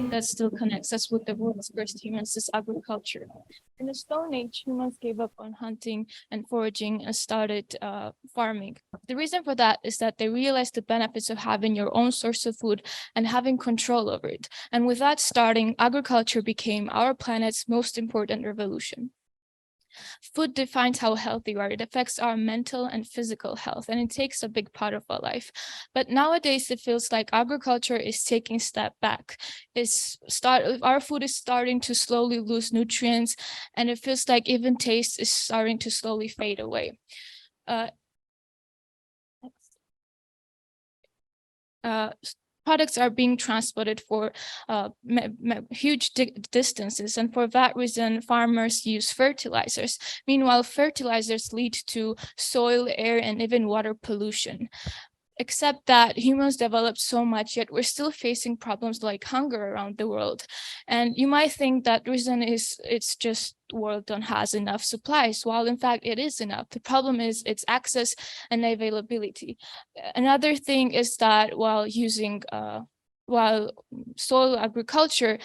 thing that still connects us with the world's first humans is agriculture. In the Stone Age, humans gave up on hunting and foraging and started farming. The reason for that is that they realized the benefits of having your own source of food and having control over it. And with that starting, agriculture became our planet's most important revolution. Food defines how healthy we are. It affects our mental and physical health, and it takes a big part of our life. But nowadays, it feels like agriculture is taking a step back. Our food is starting to slowly lose nutrients, and it feels like even taste is starting to slowly fade away. Products are being transported for huge distances, and for that reason, farmers use fertilizers. Meanwhile, fertilizers lead to soil, air, and even water pollution. Except that humans developed so much, yet we're still facing problems like hunger around the world. And you might think that the reason is it's just the world don't has enough supplies, while in fact it is enough. The problem is its access and availability. Another thing is that while soil agriculture,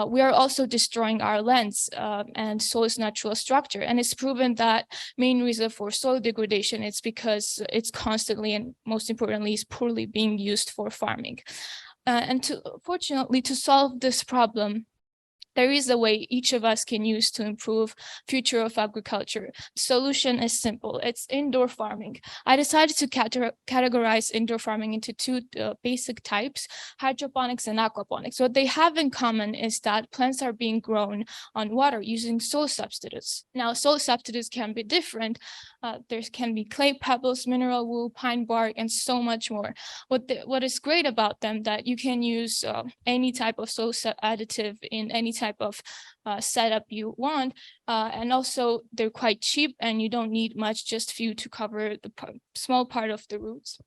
we are also destroying our lands and soil's natural structure. And it's proven that main reason for soil degradation is because it's constantly and most importantly is poorly being used for farming. Fortunately, to solve this problem, there is a way each of us can use to improve future of agriculture. The solution is simple. It's indoor farming. I decided to categorize indoor farming into two basic types, hydroponics and aquaponics. What they have in common is that plants are being grown on water using soil substitutes. Now, soil substitutes can be different. There can be clay pebbles, mineral wool, pine bark, and so much more. What is great about them that you can use any type of soil additive in any type of setup you want, and also they're quite cheap and you don't need much, just few to cover the small part of the roots.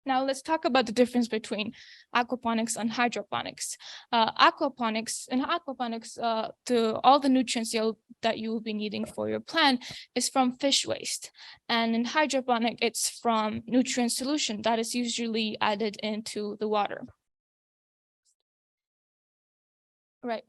Now let's talk about the difference between aquaponics and hydroponics. Aquaponics, all the nutrients that you will be needing for your plant is from fish waste. And in hydroponic, it's from nutrient solution that is usually added into the water. Right.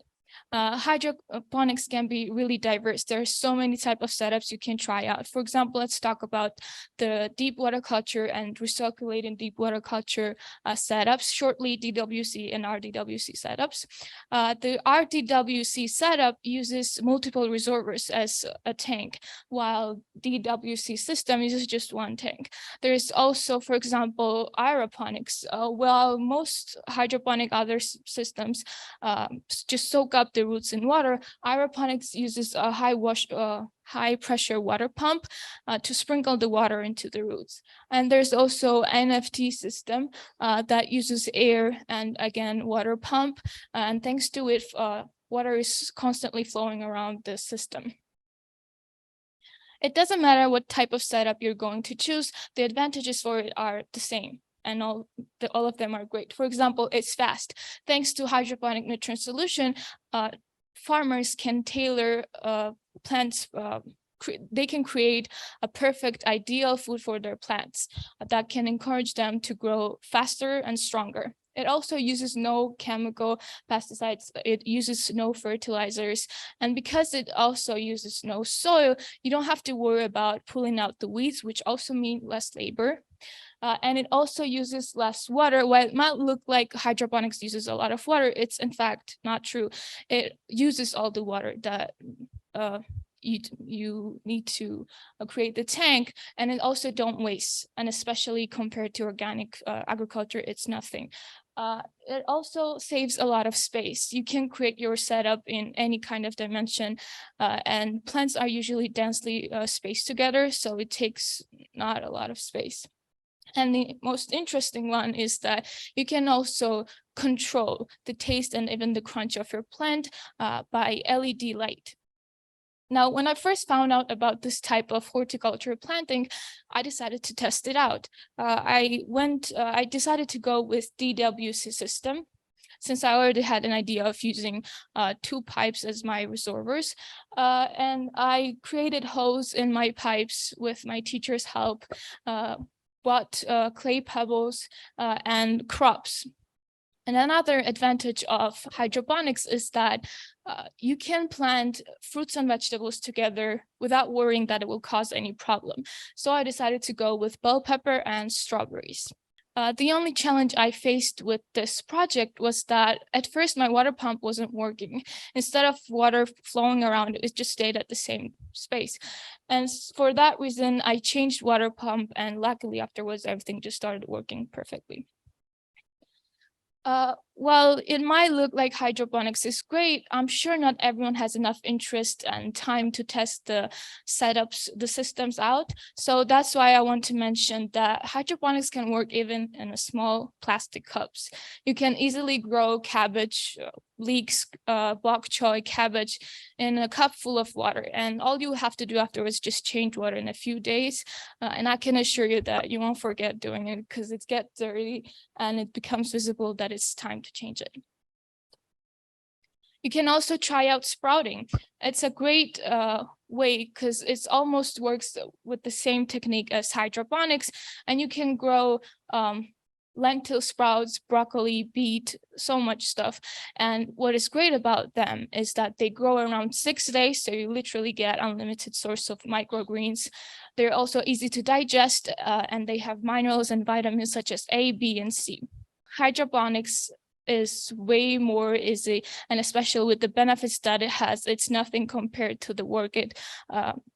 Hydroponics can be really diverse. There are so many types of setups you can try out. For example, let's talk about the deep water culture and recirculating deep water culture setups, shortly DWC and RDWC setups. The RDWC setup uses multiple reservoirs as a tank, while DWC system uses just one tank. There is also, for example, aeroponics. While most hydroponic other systems just soak up the roots in water, aeroponics uses a high pressure water pump to sprinkle the water into the roots. And there's also NFT system that uses air and again water pump, and thanks to it, water is constantly flowing around the system. It doesn't matter what type of setup you're going to choose, the advantages for it are the same, and all of them are great. For example, it's fast. Thanks to hydroponic nutrient solution, farmers can tailor plants, they can create a perfect ideal food for their plants that can encourage them to grow faster and stronger. It also uses no chemical pesticides. It uses no fertilizers. And because it also uses no soil, you don't have to worry about pulling out the weeds, which also mean less labor. And it also uses less water. While it might look like hydroponics uses a lot of water, it's in fact not true. It uses all the water that you need to create the tank, and it also don't waste, and especially compared to organic agriculture, it's nothing. It also saves a lot of space. You can create your setup in any kind of dimension, and plants are usually densely spaced together, so it takes not a lot of space. And the most interesting one is that you can also control the taste and even the crunch of your plant by LED light. Now, when I first found out about this type of horticulture planting, I decided to test it out. I decided to go with DWC system, since I already had an idea of using 2 pipes as my reservoirs. And I created holes in my pipes with my teacher's help, bought clay pebbles and crops. And another advantage of hydroponics is that you can plant fruits and vegetables together without worrying that it will cause any problem. So I decided to go with bell pepper and strawberries. The only challenge I faced with this project was that at first my water pump wasn't working. Instead of water flowing around, it just stayed at the same space. And for that reason, I changed water pump, and luckily afterwards, everything just started working perfectly. Well, it might look like hydroponics is great. I'm sure not everyone has enough interest and time to test the setups, the systems out. So that's why I want to mention that hydroponics can work even in a small plastic cups. You can easily grow cabbage, leeks, bok choy, cabbage in a cup full of water. And all you have to do afterwards is just change water in a few days. And I can assure you that you won't forget doing it because it gets dirty and it becomes visible that it's time to change it. You can also try out sprouting. It's a great way because it almost works with the same technique as hydroponics, and you can grow lentil sprouts, broccoli, beet, so much stuff. And what is great about them is that they grow around 6 days, so you literally get unlimited source of microgreens. They're also easy to digest, and they have minerals and vitamins such as A, B, and C. Hydroponics is way more easy, and especially with the benefits that it has, it's nothing compared to the work it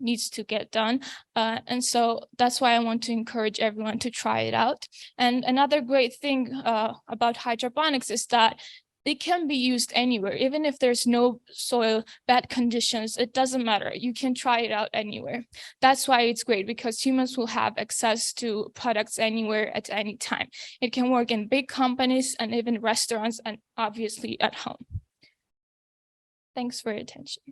needs to get done. And so that's why I want to encourage everyone to try it out. And another great thing about hydroponics is that it can be used anywhere, even if there's no soil, bad conditions, it doesn't matter. You can try it out anywhere. That's why it's great, because humans will have access to products anywhere at any time. It can work in big companies and even restaurants, and obviously at home. Thanks for your attention.